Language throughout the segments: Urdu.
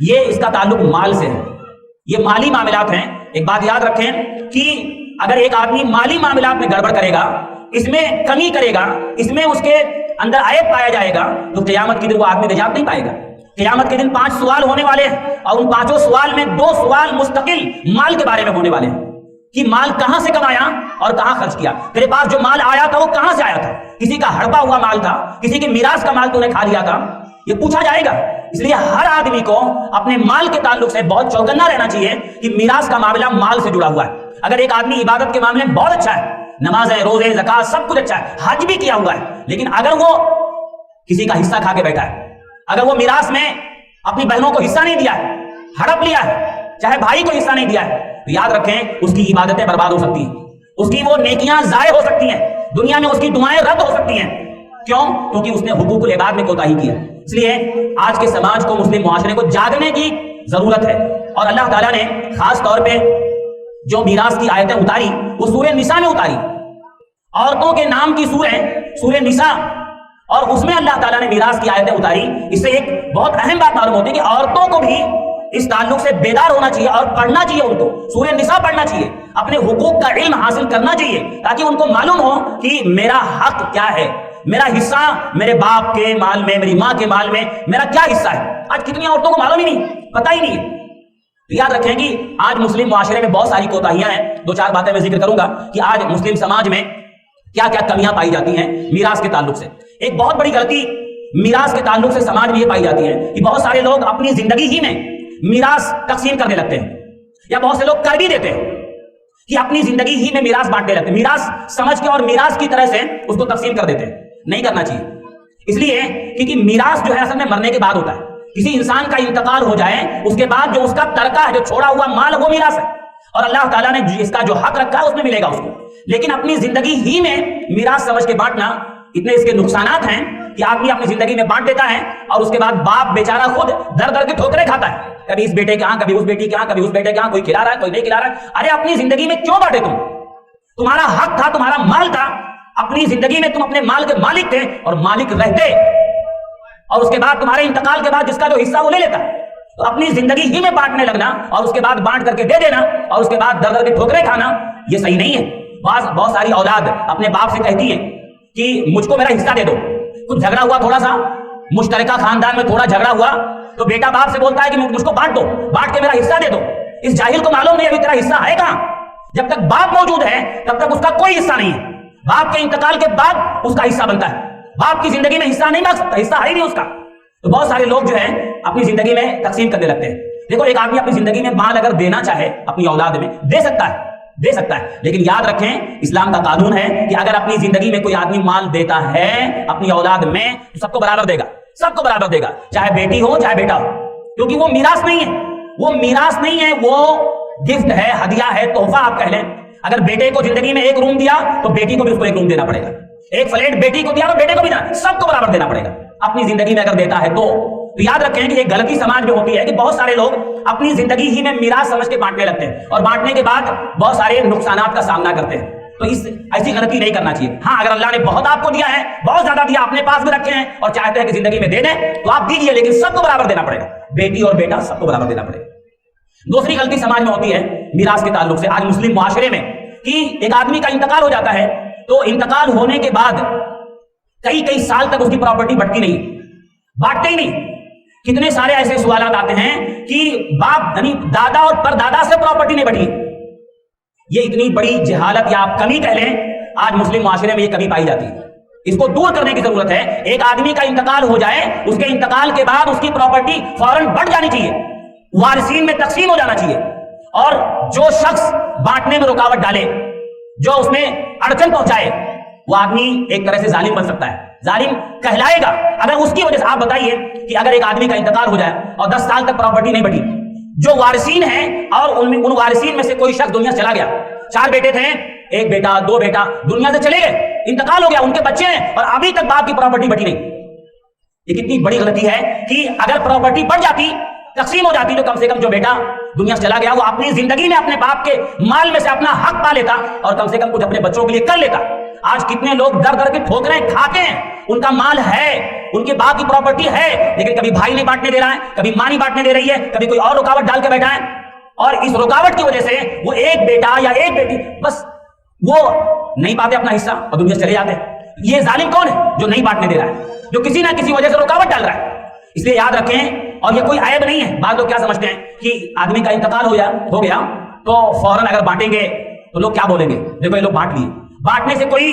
یہ اس کا تعلق مال سے ہے، یہ مالی معاملات ہیں۔ ایک بات یاد رکھیں کہ اگر ایک آدمی مالی معاملات میں گڑبڑ کرے گا، اس میں کمی کرے گا، اس میں اس کے اندر عیب پایا جائے گا، تو قیامت کے دن وہ آدمی نجات نہیں پائے گا۔ قیامت کے دن 5 سوال ہونے والے ہیں، اور ان 5 سوال میں 2 سوال مستقل مال کے بارے میں ہونے والے ہیں کہ مال کہاں سے کمایا اور کہاں خرچ کیا۔ تیرے پاس جو مال آیا تھا وہ کہاں سے آیا تھا؟ کسی کا ہڑپا ہوا مال تھا، کسی کے میراث کا مال تو نے کھا لیا تھا؟ یہ پوچھا جائے گا۔ اس لیے ہر آدمی کو اپنے مال کے تعلق سے بہت چوکنا رہنا چاہیے کہ میراث کا معاملہ مال سے جڑا ہوا ہے۔ اگر ایک آدمی عبادت کے معاملے میں بہت اچھا ہے، نماز ہے، روزے، زکات، سب کچھ اچھا ہے، حج بھی کیا ہوا ہے، لیکن اگر وہ کسی کا حصہ کھا کے بیٹھا ہے، اگر وہ میراث میں اپنی بہنوں کو حصہ نہیں دیا ہے، ہڑپ لیا ہے، چاہے بھائی کو حصہ نہیں دیا ہے، تو یاد رکھیں اس کی عبادتیں برباد ہو سکتی ہیں، اس کی وہ نیکیاں ضائع ہو سکتی ہیں، دنیا میں اس کی دعائیں رد ہو سکتی ہیں۔ کیوں؟ کیونکہ اس نے حقوق العباد میں کوتاہی کیا۔ اس لیے آج کے سماج کو، مسلم معاشرے کو جاگنے کی ضرورت ہے، اور اللہ تعالیٰ نے خاص طور پہ جو میراث کی آیتیں اتاری وہ سورہ نساء میں اتاری، عورتوں کے نام کی سورہ نساء، اور اس میں اللہ تعالیٰ نے میراث کی آیتیں اتاری۔ اس سے ایک بہت اہم بات معلوم ہوتی ہے کہ عورتوں کو بھی اس تعلق سے بیدار ہونا چاہیے اور پڑھنا چاہیے، ان کو سورہ نساء پڑھنا چاہیے، اپنے حقوق کا علم حاصل کرنا چاہیے، تاکہ ان کو معلوم ہو کہ میرا حق کیا ہے، میرا حصہ میرے باپ کے مال میں، میری ماں کے مال میں میرا کیا حصہ ہے۔ آج کتنی عورتوں کو معلوم ہی نہیں، پتہ ہی نہیں ہے۔ یاد رکھیں کہ آج مسلم معاشرے میں بہت ساری کوتاہیاں ہیں۔ 2-4 باتیں میں ذکر کروں گا کہ آج مسلم سماج میں کیا کیا کمیاں پائی جاتی ہیں میراث کے تعلق سے۔ ایک بہت بڑی غلطی میراث کے تعلق سے سماج میں یہ پائی جاتی ہے کہ بہت سارے لوگ اپنی زندگی ہی میں میراث تقسیم کرنے لگتے ہیں، یا بہت سے لوگ کر بھی دیتے ہیں کہ اپنی زندگی ہی میں میراث بانٹنے لگتے ہیں، میراث سمجھ کے اور میراث کی طرح سے اس کو تقسیم کر دیتے ہیں۔ نہیں کرنا چاہیے، اس لیے کیونکہ میراث جو ہے اصل میں مرنے کے بعد ہوتا ہے۔ کسی انسان کا انتقال ہو جائے، اس کے بعد جو اس کا ترکہ ہے، جو چھوڑا ہوا مال، وہ میراث ہے، اور اللہ تعالیٰ نے اس کا جو حق رکھا ہے اس میں ملے گا اس کو۔ لیکن اپنی زندگی ہی میں میراث سمجھ کے بانٹنا، اتنے اس کے نقصانات ہیں کہ آدمی اپنی زندگی میں بانٹ دیتا ہے، اور اس کے بعد باپ بیچارہ خود در در کے ٹھوکریں کھاتا ہے، کبھی اس بیٹے کے ہاں، کبھی اس بیٹی کے ہاں، کبھی اس بیٹے کے ہاں، کوئی کھلا رہا ہے، کوئی نہیں کھلا رہا ہے۔ ارے اپنی زندگی میں کیوں بانٹے؟ تمہارا حق تھا، تمہارا مال تھا، اپنی زندگی میں تم اپنے مال کے مالک تھے اور مالک رہتے، اور اس کے بعد تمہارے انتقال کے بعد جس کا جو حصہ وہ لے لیتا۔ تو اپنی زندگی ہی میں بانٹنے لگنا اور اس کے بعد بانٹ کر کے دے دینا اور اس کے بعد در در کے ٹھوکریں کھانا، یہ صحیح نہیں ہے۔ بہت ساری اولاد اپنے باپ سے کہتی ہیں کہ مجھ کو میرا حصہ دے دو۔ کچھ جھگڑا ہوا، تھوڑا سا مشترکہ خاندان میں تھوڑا جھگڑا ہوا، تو بیٹا باپ سے بولتا ہے کہ مجھ کو بانٹ دو، بانٹ کے میرا حصہ دے دو۔ اس جاہل کو معلوم نہیں ابھی تیرا حصہ ہے کہاں۔ جب تک باپ موجود ہے تب تک اس کا کوئی حصہ نہیں ہے، باپ کے انتقال کے بعد اس کا حصہ بنتا ہے۔ باپ کی زندگی میں حصہ نہیں مانگ سکتا، حصہ ہے ہی نہیں اس کا۔ تو بہت سارے لوگ جو ہیں اپنی زندگی میں تقسیم کرنے لگتے ہیں۔ دیکھو، ایک آدمی اپنی زندگی میں مال اگر دینا چاہے اپنی اولاد میں، دے سکتا ہے، لیکن یاد رکھیں اسلام کا قانون ہے کہ اگر اپنی زندگی میں کوئی آدمی مال دیتا ہے اپنی اولاد میں تو سب کو برابر دے گا، سب کو برابر دے گا، چاہے بیٹی ہو چاہے بیٹا ہو، کیونکہ وہ میراث نہیں ہے، وہ میراث نہیں ہے، وہ گفٹ ہے، ہدیہ ہے، تحفہ آپ کہہ لیں۔ اگر بیٹے کو زندگی میں ایک روم دیا تو بیٹی کو بھی اس کو ایک روم دینا پڑے گا، ایک فلیٹ بیٹی کو دیا تو بیٹے کو بھی دینا، سب کو برابر دینا پڑے گا اپنی زندگی میں اگر دیتا ہے تو۔ یاد رکھیں کہ ایک غلطی سماج میں ہوتی ہے کہ بہت سارے لوگ اپنی زندگی ہی میں میراث سمجھ کے بانٹنے لگتے ہیں اور بانٹنے کے بعد بہت سارے نقصانات کا سامنا کرتے ہیں۔ تو ایسی غلطی نہیں کرنا چاہیے۔ ہاں، اگر اللہ نے بہت آپ کو دیا ہے، بہت زیادہ دیا، اپنے پاس بھی رکھے ہیں اور چاہتے ہیں کہ زندگی میں دے دیں تو آپ دیجیے، لیکن سب کو برابر دینا پڑے گا، بیٹی اور بیٹا سب کو برابر دینا پڑے گا۔ دوسری غلطی سماج میں ہوتی ہے میراث کے تعلق سے آج مسلم معاشرے میں کہ ایک آدمی کا انتقال ہو جاتا ہے تو انتقال ہونے کے بعد کئی سال تک اس کی پراپرٹی بٹتی نہیں، بانٹتے ہی نہیں۔ کتنے سارے ایسے سوالات آتے ہیں کہ باپ یعنی دادا اور پردادا سے پراپرٹی نہیں بٹی۔ یہ اتنی بڑی جہالت یا آپ کمی کہہ لیں، آج مسلم معاشرے میں یہ کمی پائی جاتی ہے، اس کو دور کرنے کی ضرورت ہے۔ ایک آدمی کا انتقال ہو جائے، اس کے انتقال کے بعد اس کی پراپرٹی فوراً بڑھ جانی چاہیے، وارثین میں تقسیم ہو جانا چاہیے، اور جو شخص بانٹنے میں رکاوٹ ڈالے، جو اس میں اڑچن پہنچائے، وہ آدمی ایک طرح سے ظالم بن سکتا ہے، ظالم کہلائے گا۔ اگر اس کی وجہ سے آپ بتائیے کہ اگر ایک آدمی کا انتقال ہو جائے اور 10 سال تک پراپرٹی نہیں بٹی، جو وارثین ہیں اور ان وارثین میں سے کوئی شخص دنیا سے چلا گیا، 4 بیٹے تھے، 1 بیٹا 2 بیٹا دنیا سے چلے گئے، انتقال ہو گیا، ان کے بچے ہیں اور ابھی تک باپ کی پراپرٹی بٹی نہیں، یہ کتنی بڑی غلطی ہے کہ اگر پراپرٹی بڑھ جاتی، تقسیم ہو جاتی، تو کم سے کم جو بیٹا دنیا سے چلا گیا وہ اپنی زندگی میں اپنے باپ کے مال میں سے اپنا حق پا لیتا اور کم سے کم کچھ اپنے بچوں کے لیے کر لیتا۔ آج کتنے لوگ در در کے ٹھوکریں کھاتے ہیں، ان کا مال ہے، ان کے باپ کی پراپرٹی ہے، لیکن کبھی بھائی نہیں بانٹنے دے رہا ہے، کبھی ماں نہیں بانٹنے دے رہی ہے، کبھی کوئی اور رکاوٹ ڈال کے بیٹھا ہے، اور اس رکاوٹ کی وجہ سے وہ ایک بیٹا یا ایک بیٹی بس وہ نہیں پاتے اپنا حصہ اور دنیا سے چلے جاتے ہیں۔ یہ ظالم کون ہے؟ جو نہیں بانٹنے دے رہا ہے، جو کسی نہ کسی وجہ سے رکاوٹ ڈال رہا ہے۔ اس لیے یاد رکھیں، اور یہ کوئی عیب نہیں ہے۔ بعض لوگ کیا سمجھتے ہیں کہ آدمی کا انتقال ہو گیا تو فوراً اگر بانٹیں گے تو لوگ کیا بولیں گے، دیکھو یہ لوگ بانٹ لیے۔ بانٹنے سے کوئی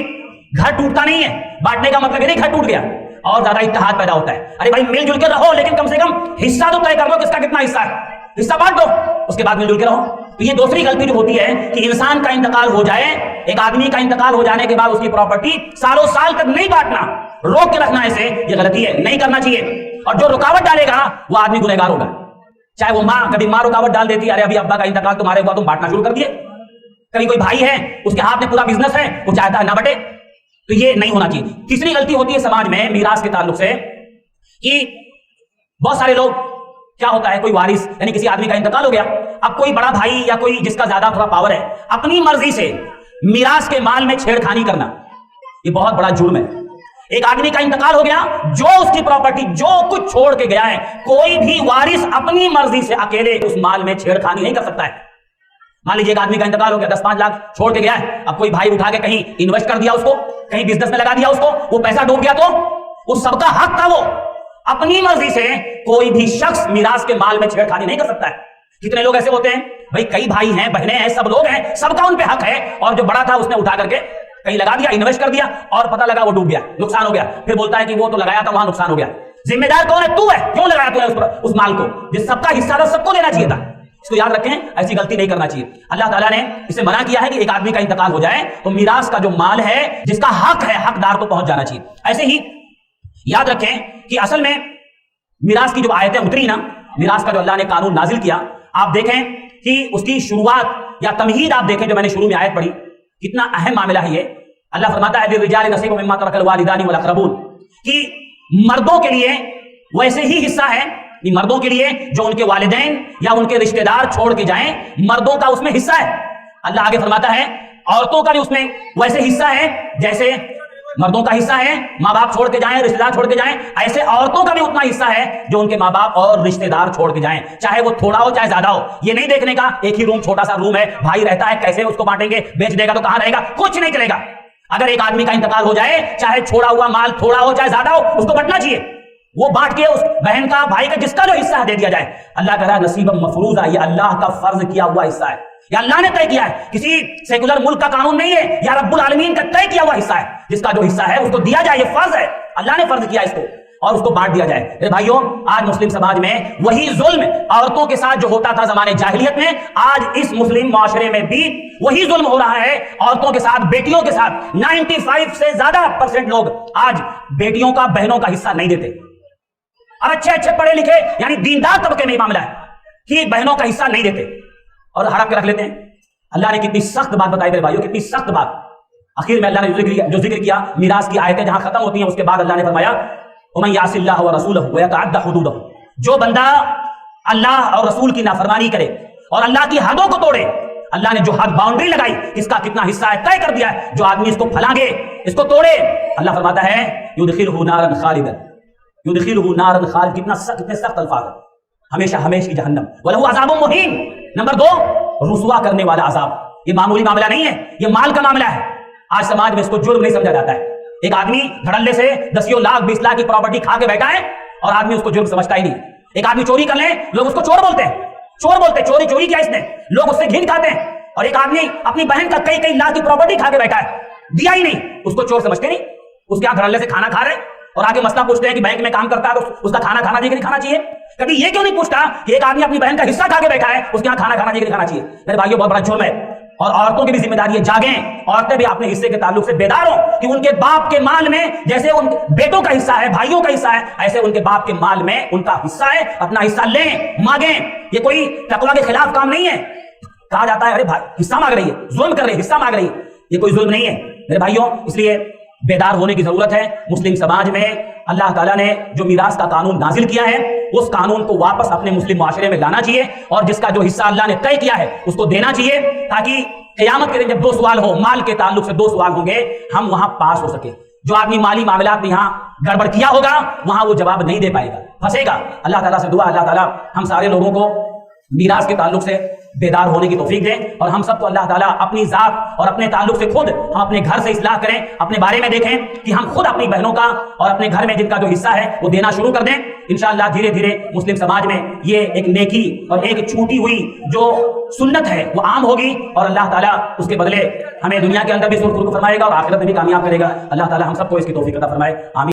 گھر ٹوٹتا نہیں ہے، بانٹنے کا مطلب یہ نہیں گھر ٹوٹ گیا، اور زیادہ اتحاد پیدا ہوتا ہے۔ ارے بھائی مل جل کے رہو، لیکن کم سے کم حصہ تو طے کر دو، کس کا کتنا حصہ ہے، حصہ بانٹ دو، اس کے بعد مل جل کے رہو۔ تو یہ دوسری غلطی جو ہوتی ہے کہ انسان کا انتقال ہو جائے، ایک آدمی کا انتقال ہو جانے کے بعد اس کی پراپرٹی سالوں سال تک نہیں بانٹنا، روک کے رکھنا، اسے یہ غلطی ہے، نہیں کرنا چاہیے۔ اور جو رکاوٹ ڈالے گا وہ آدمی گنہگار ہوگا، چاہے وہ ماں، کبھی ماں رکاوٹ ڈال دیتی ہے، ارے ابھی ابا کا انتقال تمہارے ہوا تم بانٹنا شروع کر دیے۔ کبھی کوئی بھائی ہے، اس کے ہاتھ میں پورا بزنس ہے، وہ چاہتا ہے نہ بٹے، تو یہ نہیں ہونا چاہیے۔ تیسری غلطی ہوتی ہے سماج میں میراث کے تعلق سے کہ بہت سارے لوگ کیا ہوتا ہے، کوئی وارث یعنی کسی آدمی کا انتقال ہو گیا، اب کوئی بڑا بھائی یا کوئی جس کا زیادہ تھوڑا پاور ہے اپنی مرضی سے میراث کے مال میں چھیڑ خانی کرنا، یہ بہت بڑا جرم ہے۔ ایک آدمی کا انتقال ہو گیا، جو اس کی پراپرٹی جو کچھ چھوڑ کے گیا ہے، کوئی بھی وارث اپنی مرضی سے اکیلے اس مال میں چھیڑ خانی نہیں کر سکتا ہے۔ مان لیجیے ایک آدمی کا انتقال ہو گیا، 10-5 لاکھ چھوڑ کے گیا ہے، اب کوئی بھائی اٹھا کے کہیں انویسٹ کر دیا، اس کو کہیں بزنس میں لگا دیا، اس کو وہ پیسہ ڈوب گیا، تو اس سب کا حق تھا، وہ اپنی مرضی سے کوئی بھی شخص میراث کے مال میں چھیڑ خانی نہیں کر سکتا ہے۔ کتنے لوگ ایسے ہوتے ہیں، بھائی کئی بھائی ہیں، بہنیں ہیں، سب لوگ ہیں، سب کا ان پہ حق ہے، اور جو بڑا تھا اس نے اٹھا کر کے کہیں لگا دیا، انویسٹ کر دیا، اور پتہ لگا وہ ڈوب گیا، نقصان ہو گیا، پھر بولتا ہے کہ وہ تو لگایا تھا وہاں نقصان ہو گیا۔ ذمہ دار کون ہے؟ تو ہے، کیوں لگایا تو نے اس مال کو، جس سب کا حصہ تھا سب کو دینا چاہیے تھا۔ اس کو یاد رکھیں، ایسی غلطی نہیں کرنا چاہیے۔ اللہ تعالیٰ نے اسے منع کیا ہے کہ ایک آدمی کا انتقال ہو جائے تو میراث کا جو مال ہے، جس کا حق ہے، حقدار کو پہنچ جانا چاہیے۔ ایسے ہی یاد رکھیں کہ اصل میں میراث کی جو آیتیں اتری نا، میراث کا جو اللہ نے قانون نازل کیا، آپ دیکھیں کہ اس کی شروعات یا تمہید آپ دیکھیں، جو میں نے شروع میں آیت پڑھی، کتنا اہم معاملہ ہے یہ۔ اللہ فرماتا ہے للرجال نصیب مما ترک الوالدان والاقربون، کہ مردوں کے لیے ویسے ہی حصہ ہے، مردوں کے لیے جو ان کے والدین یا ان کے رشتہ دار چھوڑ کے جائیں، مردوں کا اس میں حصہ ہے۔ اللہ آگے فرماتا ہے عورتوں کا بھی اس میں ویسے حصہ ہے، جیسے مردوں کا حصہ ہے ماں باپ چھوڑ کے جائیں، رشتہ دار چھوڑ کے جائیں، ایسے عورتوں کا بھی اتنا حصہ ہے جو ان کے ماں باپ اور رشتہ دار چھوڑ کے جائیں، چاہے وہ تھوڑا ہو چاہے زیادہ ہو۔ یہ نہیں دیکھنے کا ایک ہی روم، چھوٹا سا روم ہے، بھائی رہتا ہے، کیسے اس کو بانٹیں گے، بیچ دے گا تو کہاں رہے گا، کچھ نہیں چلے گا۔ اگر ایک آدمی کا انتقال ہو جائے، چاہے چھوڑا ہوا مال تھوڑا ہو چاہے زیادہ ہو، اس کو بانٹنا چاہیے، وہ بانٹ کے اس بہن کا، بھائی کا، جس کا جو حصہ ہے دے دیا جائے۔ اللہ کہہ رہا ہے نصیبا مفروضا، یہ اللہ کا فرض کیا ہوا حصہ ہے، یہ اللہ نے طے کیا ہے، کسی سیکولر ملک کا قانون نہیں ہے، یا رب العالمین کا طے کیا ہوا حصہ ہے، جس کا جو حصہ ہے اس کو دیا جائے، یہ فرض ہے، اللہ نے فرض کیا اس کو، اور اس کو بانٹ دیا جائے۔ میرے بھائیوں، آج مسلم سماج میں وہی ظلم عورتوں کے ساتھ جو ہوتا تھا زمانے جاہلیت میں، آج اس مسلم معاشرے میں بھی وہی ظلم ہو رہا ہے عورتوں کے ساتھ، بیٹیوں کے ساتھ۔ 95% سے زیادہ لوگ آج بیٹیوں کا، بہنوں کا حصہ نہیں دیتے، اور اچھے پڑھے لکھے یعنی دیندار طبقے میں یہ معاملہ ہے کہ بہنوں کا حصہ نہیں دیتے اور ہڑپ کے رکھ لیتے ہیں۔ اللہ نے کتنی سخت بات بتائی میرے بھائیوں، کتنی سخت بات۔ آخر میں اللہ نے جو ذکر کیا میراث کی آیتیں جہاں ختم ہوتی ہیں، اس کے بعد اللہ نے فرمایا وَمَن يَعْصِ اللَّهَ وَرَسُولَهُ وَيَتَعَدَّ حُدُودَهُ، جو بندہ اللہ اور رسول کی نافرمانی کرے اور اللہ کی حدوں کو توڑے، اللہ نے جو حد باؤنڈری لگائی، اس کا کتنا حصہ ہے طے کر دیا ہے، جو آدمی اس کو پھلانگے، اس کو توڑے، اللہ فرماتا ہے يُدْخِلْهُ نَارًا خَالِدًا، يُدْخِلْهُ نَارًا خَالِدًا، کتنے سخت الفاظ ہیں، ہمیشہ ہمیشہ کی جہنم، وَلَهُ عَذَابٌ مُهِينٌ۔ نمبر 2، رسوا کرنے والا عذاب۔ یہ معمولی معاملہ نہیں ہے، یہ مال کا معاملہ ہے۔ آج سماج میں اس کو جرم نہیں سمجھا جاتا ہے۔ ایک آدمی دھڑلے سے 10 لاکھ 20 لاکھ کی پراپرٹی کھا کے بیٹھا ہے اور آدمی اس کو جرم سمجھتا ہی نہیں۔ ایک آدمی چوری کر لے، لوگ اس کو چور بولتے ہیں، چور بولتے ہیں، چوری کیا اس نے، لوگ اس سے گھن کھاتے ہیں۔ اور ایک آدمی اپنی بہن کا کئی لاکھ کی پراپرٹی کھا کے بیٹھا ہے، دیا ہی نہیں، اس کو چور سمجھتے نہیں، اس کے یہاں دھڑلے سے کھانا کھا رہے اور آگے مسئلہ پوچھتے ہیں کہ بینک میں کام کرتا ہے تو اس کا کھانا کھانا چاہیے کہ نہیں کھانا چاہیے۔ کبھی یہ کیوں نہیں پوچھتا کہ ایک آدمی اپنی بہن کا حصہ کھا کے بیٹھا ہے، اس کے یہاں کھانا کھانا چاہیے کہ نہیں کھانا چاہیے۔ میرے بھائیوں، بہت بڑا جرم ہے، اور عورتوں کی بھی ذمہ داری ہے، جاگیں، عورتیں بھی اپنے حصے کے تعلق سے بیدار ہوں کہ ان کے باپ کے مال میں جیسے ان بیٹوں کا حصہ ہے، بھائیوں کا حصہ ہے، ایسے ان کے باپ کے مال میں ان کا حصہ ہے، اپنا حصہ لیں، مانگیں۔ یہ کوئی تقویٰ کے خلاف کام نہیں ہے۔ کہا جاتا ہے ارے بھائی حصہ مانگ رہی ہے، ظلم کر رہی ہے، حصہ مانگ رہی ہے، یہ کوئی ظلم نہیں ہے میرے بھائیوں۔ اس لیے بیدار ہونے کی ضرورت ہے۔ مسلم سماج میں اللہ تعالیٰ نے جو میراث کا قانون نازل کیا ہے، اس قانون کو واپس اپنے مسلم معاشرے میں لانا چاہیے، اور جس کا جو حصہ اللہ نے طے کیا ہے اس کو دینا چاہیے، تاکہ قیامت کے دن جب 2 سوال ہو، مال کے تعلق سے 2 سوال ہوں گے، ہم وہاں پاس ہو سکے. جو آدمی مالی معاملات میں یہاں گڑبڑ کیا ہوگا وہاں وہ جواب نہیں دے پائے گا، پھنسے گا. اللہ تعالیٰ سے دعا، اللہ تعالیٰ ہم سارے لوگوں کو میراث کے تعلق سے بیدار ہونے کی توفیق دیں، اور ہم سب کو اللہ تعالیٰ اپنی ذات اور اپنے تعلق سے خود ہم اپنے گھر سے اصلاح کریں، اپنے بارے میں دیکھیں کہ ہم خود اپنی بہنوں کا اور اپنے گھر میں جن کا جو حصہ ہے وہ دینا شروع کر دیں. انشاءاللہ دھیرے دھیرے مسلم سماج میں یہ ایک نیکی اور ایک چھوٹی ہوئی جو سنت ہے وہ عام ہوگی، اور اللہ تعالیٰ اس کے بدلے ہمیں دنیا کے اندر بھی سرخرو فرمائے گا اور آخرت میں بھی کامیاب کرے گا. اللہ تعالیٰ ہم سب کو اس کی توفیق عطا فرمائے. آمین.